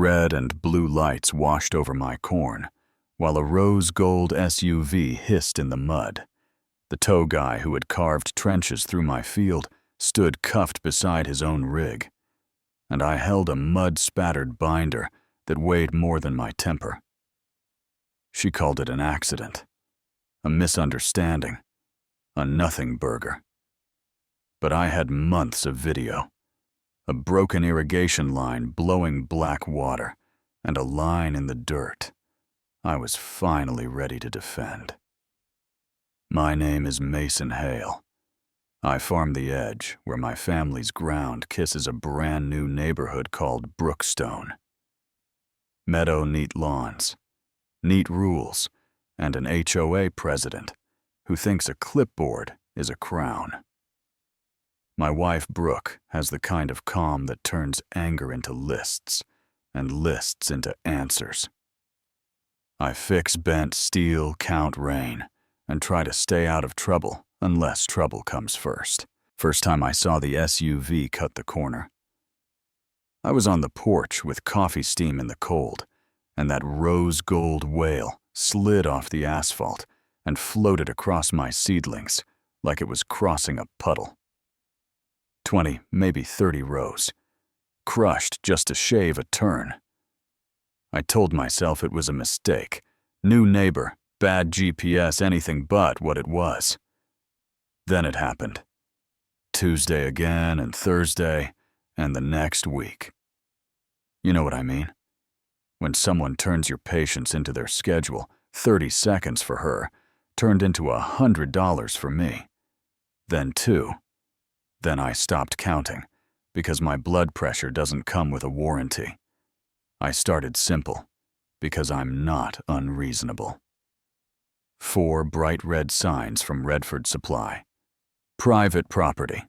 Red and blue lights washed over my corn, while a rose gold SUV hissed in the mud. The tow guy who had carved trenches through my field stood cuffed beside his own rig, and I held a mud-spattered binder that weighed more than my temper. She called it an accident, a misunderstanding, a nothing burger. But I had months of video, a broken irrigation line blowing black water, and a line in the dirt I was finally ready to defend. My name is Mason Hale. I farm the edge where my family's ground kisses a brand new neighborhood called Brookstone. Meadow neat lawns, neat rules, and an HOA president who thinks a clipboard is a crown. My wife, Brooke, has the kind of calm that turns anger into lists and lists into answers. I fix bent steel, count rain, and try to stay out of trouble unless trouble comes first. First time I saw the SUV cut the corner, I was on the porch with coffee steam in the cold, and that rose gold whale slid off the asphalt and floated across my seedlings like it was crossing a puddle. 20, maybe 30 rows, crushed just to shave a turn. I told myself it was a mistake. New neighbor, bad GPS, anything but what it was. Then it happened. Tuesday again, and Thursday, and the next week. You know what I mean? When someone turns your patience into their schedule, 30 seconds for her turned into $100 for me. Then 2. Then I stopped counting, because my blood pressure doesn't come with a warranty. I started simple, because I'm not unreasonable. 4 bright red signs from Redford Supply. Private property.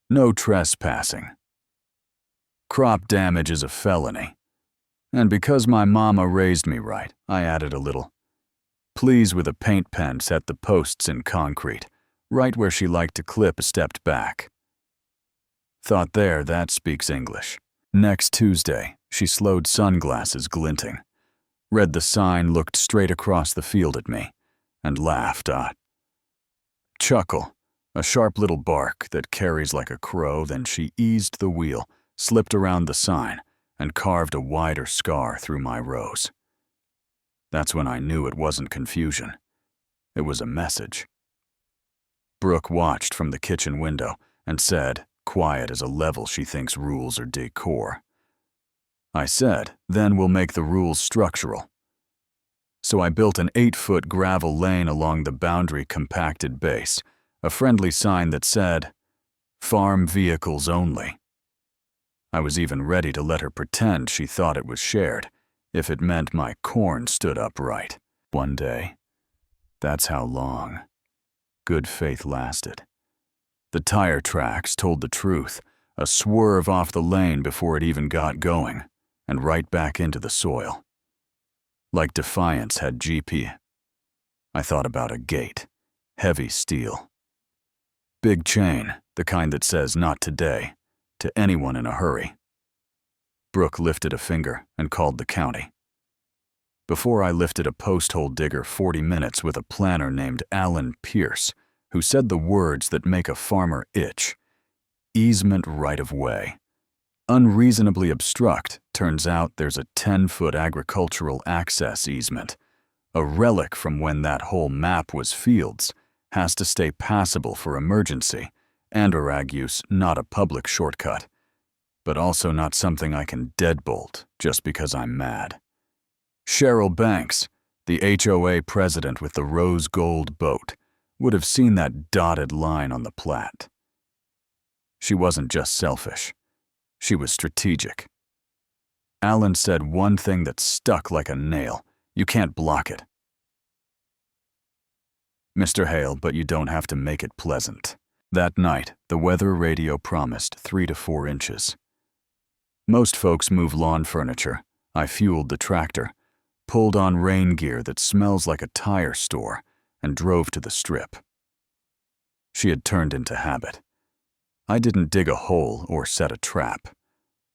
No trespassing. Crop damage is a felony. And because my mama raised me right, I added a little. Please with a paint pen set the posts in concrete, right where she liked to clip stepped back. Thought there, that speaks English. Next Tuesday, she slowed sunglasses glinting, read the sign, looked straight across the field at me, and laughed. Chuckle, a sharp little bark that carries like a crow. Then she eased the wheel, slipped around the sign, and carved a wider scar through my rows. That's when I knew it wasn't confusion. It was a message. Brooke watched from the kitchen window and said, quiet as a level she thinks rules are decor. I said, then we'll make the rules structural. So I built an 8-foot gravel lane along the boundary compacted base, a friendly sign that said, farm vehicles only. I was even ready to let her pretend she thought it was shared, if it meant my corn stood upright. One day, that's how long good faith lasted. The tire tracks told the truth, a swerve off the lane before it even got going, and right back into the soil. Like defiance had GP. I thought about a gate, heavy steel. Big chain, the kind that says not today, to anyone in a hurry. Brooke lifted a finger and called the county. Before I lifted a post hole digger 40 minutes with a planner named Alan Pierce, who said the words that make a farmer itch. Easement right of way. Unreasonably obstruct, turns out there's a 10-foot agricultural access easement. A relic from when that whole map was fields, has to stay passable for emergency, and ag use, not a public shortcut. But also not something I can deadbolt just because I'm mad. Cheryl Banks, the HOA president with the rose gold boat, would have seen that dotted line on the plat. She wasn't just selfish. She was strategic. Alan said one thing that stuck like a nail. You can't block it. Mr. Hale, but you don't have to make it pleasant. That night, the weather radio promised 3 to 4 inches. Most folks move lawn furniture. I fueled the tractor, pulled on rain gear that smells like a tire store, and drove to the strip. She had turned into habit. I didn't dig a hole or set a trap.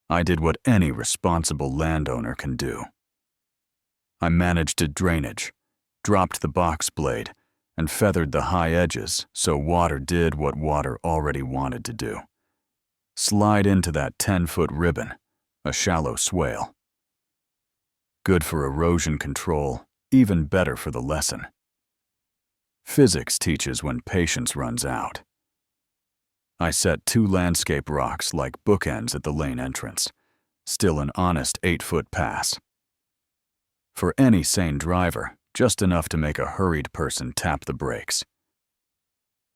I did what any responsible landowner can do. I managed a drainage, dropped the box blade, and feathered the high edges so water did what water already wanted to do. Slide into that 10-foot ribbon, a shallow swale. Good for erosion control, even better for the lesson. Physics teaches when patience runs out. I set 2 landscape rocks like bookends at the lane entrance, still an honest 8-foot pass. For any sane driver, just enough to make a hurried person tap the brakes.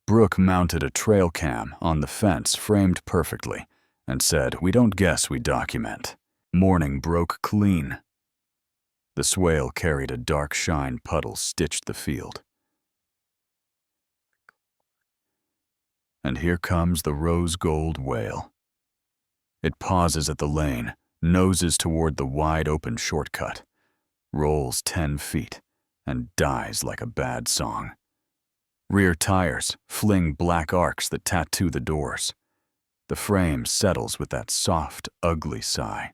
Brooke mounted a trail cam on the fence framed perfectly and said, "We don't guess, we document." Morning broke clean. The swale carried a dark shine puddle stitched the field. And here comes the rose gold whale. It pauses at the lane, noses toward the wide open shortcut, rolls 10 feet, and dies like a bad song. Rear tires fling black arcs that tattoo the doors. The frame settles with that soft, ugly sigh.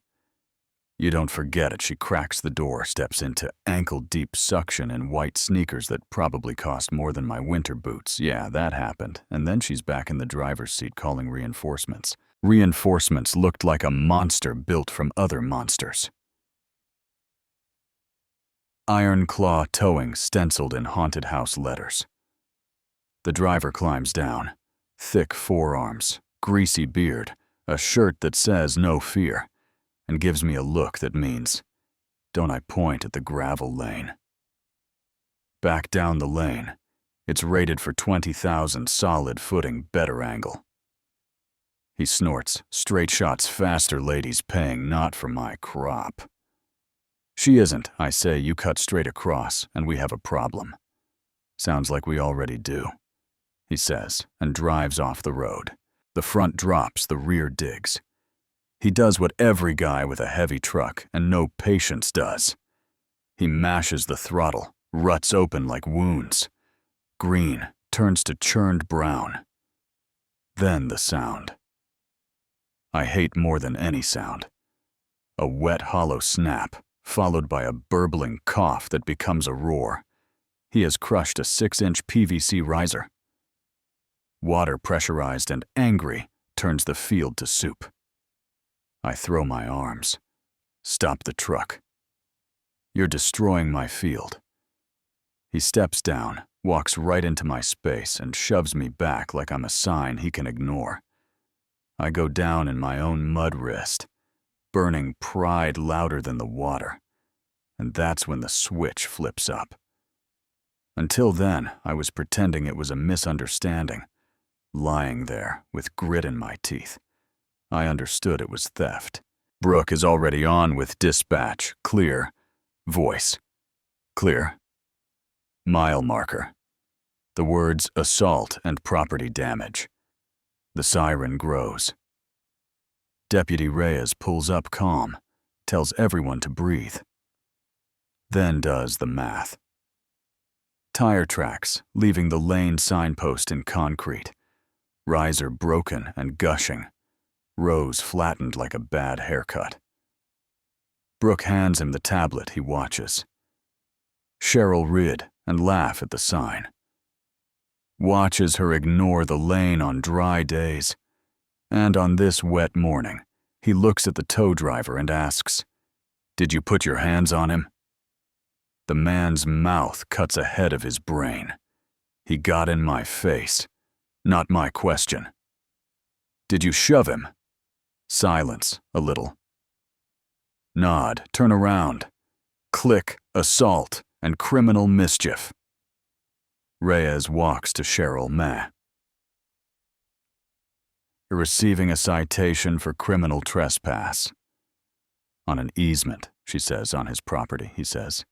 You don't forget it. She cracks the door, steps into ankle-deep suction in white sneakers that probably cost more than my winter boots. Yeah, that happened. And then she's back in the driver's seat calling reinforcements. Reinforcements looked like a monster built from other monsters. Iron claw towing stenciled in haunted house letters. The driver climbs down. Thick forearms, greasy beard, a shirt that says "no fear," and gives me a look that means, don't I point at the gravel lane? Back down the lane. It's rated for 20,000 solid footing, better angle. He snorts, "Straight shots faster, ladies paying not for my crop." She isn't, I say. You cut straight across, and we have a problem. Sounds like we already do, he says, and drives off the road. The front drops, the rear digs. He does what every guy with a heavy truck and no patience does. He mashes the throttle, ruts open like wounds. Green turns to churned brown. Then the sound. I hate more than any sound. A wet, hollow snap, followed by a burbling cough that becomes a roar. He has crushed a 6-inch PVC riser. Water, pressurized and angry, turns the field to soup. I throw my arms. Stop the truck. You're destroying my field. He steps down, walks right into my space, and shoves me back like I'm a sign he can ignore. I go down in my own mud wrist, burning pride louder than the water. And that's when the switch flips up. Until then, I was pretending it was a misunderstanding, lying there with grit in my teeth. I understood it was theft. Brooke is already on with dispatch, clear, voice, clear, mile marker. The words assault and property damage. The siren grows. Deputy Reyes pulls up calm, tells everyone to breathe. Then does the math. Tire tracks, leaving the lane signpost in concrete. Riser broken and gushing. Rose flattened like a bad haircut. Brooke hands him the tablet. He watches. Cheryl rid and laugh at the sign. Watches her ignore the lane on dry days. And on this wet morning, he looks at the tow driver and asks, "Did you put your hands on him?" The man's mouth cuts ahead of his brain. He got in my face. Not my question. "Did you shove him?" Silence, a little. Nod, turn around. Click, assault, and criminal mischief. Reyes walks to Cheryl. "Meh. You're receiving a citation for criminal trespass." "On an easement," she says, "on his property," he says.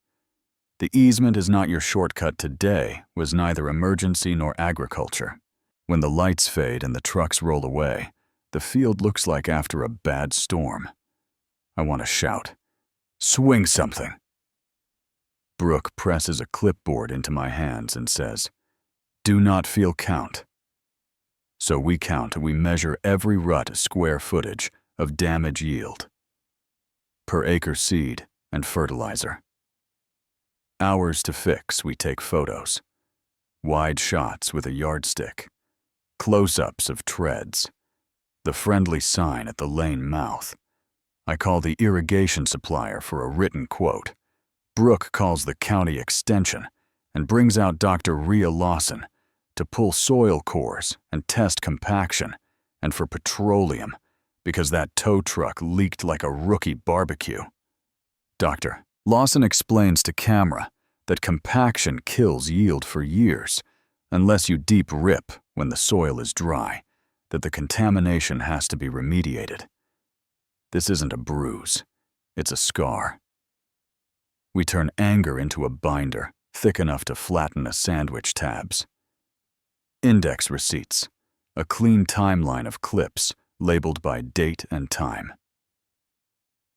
"The easement is not your shortcut today, was neither emergency nor agriculture. When the lights fade and the trucks roll away, the field looks like after a bad storm." I want to shout, "Swing something!" Brooke presses a clipboard into my hands and says, "Do not feel count." So we count and we measure every rut square footage, of damage yield. Per acre seed and fertilizer. Hours to fix, we take photos. Wide shots with a yardstick. Close-ups of treads. The friendly sign at the lane mouth. I call the irrigation supplier for a written quote. Brooke calls the county extension and brings out Dr. Rhea Lawson to pull soil cores and test compaction and for petroleum because that tow truck leaked like a rookie barbecue. Dr. Lawson explains to camera that compaction kills yield for years unless you deep rip when the soil is dry, that the contamination has to be remediated. This isn't a bruise, it's a scar. We turn anger into a binder thick enough to flatten a sandwich tabs. Index receipts, a clean timeline of clips labeled by date and time.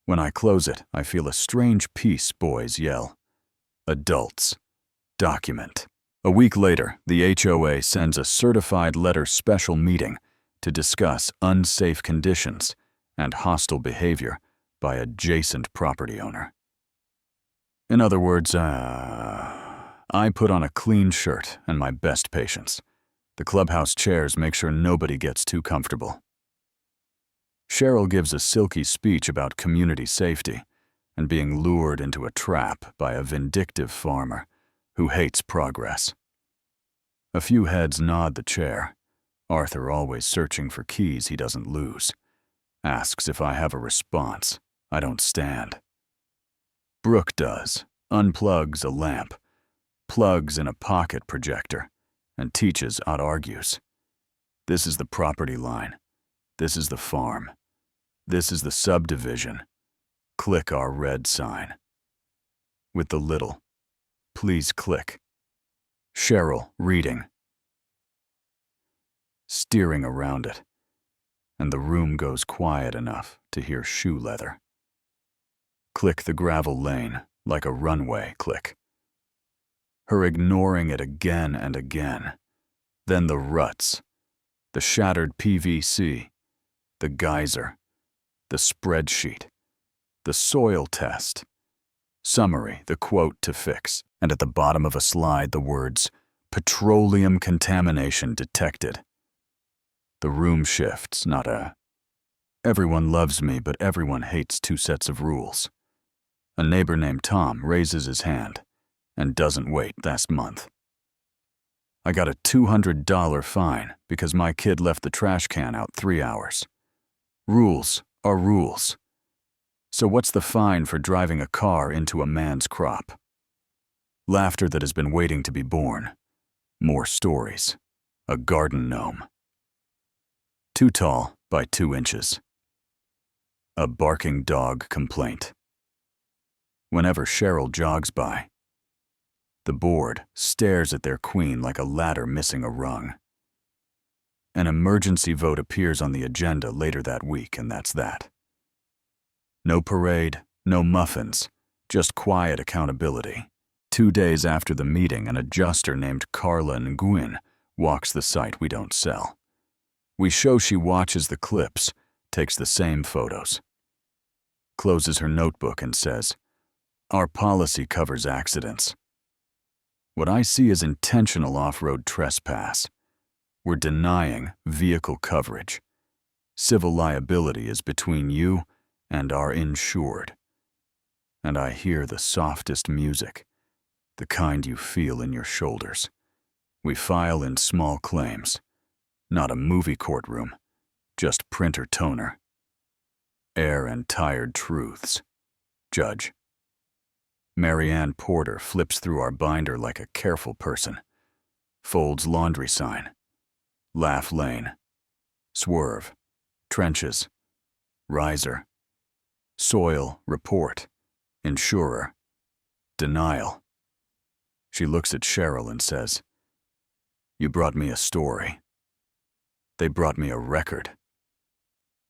When I close it, I feel a strange peace boys yell. Adults. Document. A week later, the HOA sends a certified letter special meeting to discuss unsafe conditions and hostile behavior by adjacent property owner. In other words, I put on a clean shirt and my best patience. The clubhouse chairs make sure nobody gets too comfortable. Cheryl gives a silky speech about community safety and being lured into a trap by a vindictive farmer who hates progress. A few heads nod the chair. Arthur, always searching for keys he doesn't lose, asks if I have a response. I don't stand. Brooke does, unplugs a lamp, plugs in a pocket projector, and teaches Odd argues. This is the property line. This is the farm. This is the subdivision. Click our red sign. With the little, please click. Cheryl reading. Steering around it, and the room goes quiet enough to hear shoe leather. Click the gravel lane like a runway click. Her ignoring it again and again. Then the ruts, the shattered PVC, the geyser, the spreadsheet, the soil test, summary, the quote to fix, and at the bottom of a slide the words, petroleum contamination detected. The room shifts, not a, everyone loves me but everyone hates two sets of rules. A neighbor named Tom raises his hand and doesn't wait last month. I got a $200 fine because my kid left the trash can out 3 hours. Rules are rules. So what's the fine for driving a car into a man's crop? Laughter that has been waiting to be born. More stories. A garden gnome. 2 tall by 2 inches. A barking dog complaint. Whenever Cheryl jogs by, the board stares at their queen like a ladder missing a rung. An emergency vote appears on the agenda later that week, and that's that. No parade, no muffins, just quiet accountability. 2 days after the meeting, an adjuster named Carla Nguyen walks the site we don't sell. We show she watches the clips, takes the same photos. Closes her notebook and says, "Our policy covers accidents." What I see is intentional off-road trespass. We're denying vehicle coverage. Civil liability is between you and our insured. And I hear the softest music, the kind you feel in your shoulders. We file in small claims. Not a movie courtroom, just printer toner. Air and tired truths. Judge. Marianne Porter flips through our binder like a careful person. Folds laundry sign. Laugh lane. Swerve. Trenches. Riser. Soil report. Insurer. Denial. She looks at Cheryl and says, "You brought me a story. They brought me a record."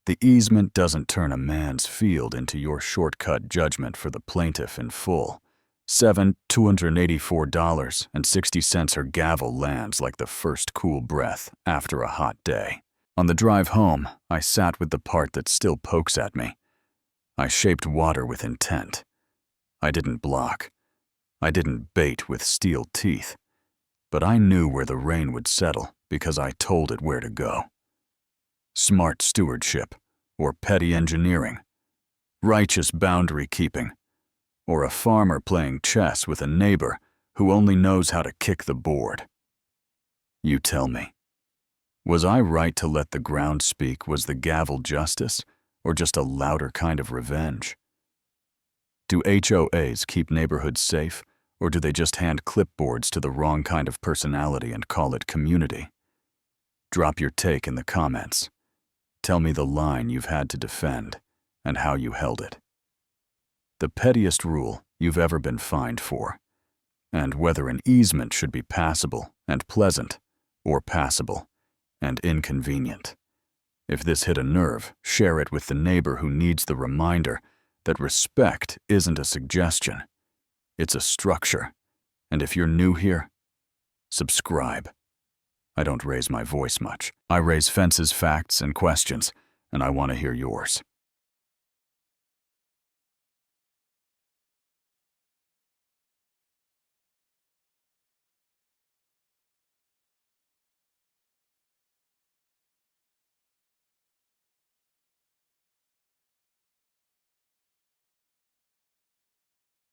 The easement doesn't turn a man's field into your shortcut judgment for the plaintiff in full. $284.60 her gavel lands like the first cool breath after a hot day. On the drive home, I sat with the part that still pokes at me. I shaped water with intent. I didn't block. I didn't bait with steel teeth. But I knew where the rain would settle because I told it where to go. Smart stewardship, or petty engineering, righteous boundary keeping, or a farmer playing chess with a neighbor who only knows how to kick the board. You tell me, was I right to let the ground speak? Was the gavel justice, or just a louder kind of revenge? Do HOAs keep neighborhoods safe, or do they just hand clipboards to the wrong kind of personality and call it community? Drop your take in the comments. Tell me the line you've had to defend and how you held it. The pettiest rule you've ever been fined for, and whether an easement should be passable and pleasant, or passable and inconvenient. If this hit a nerve, share it with the neighbor who needs the reminder that respect isn't a suggestion. It's a structure. And if you're new here, subscribe. I don't raise my voice much. I raise fences, facts, and questions, and I want to hear yours.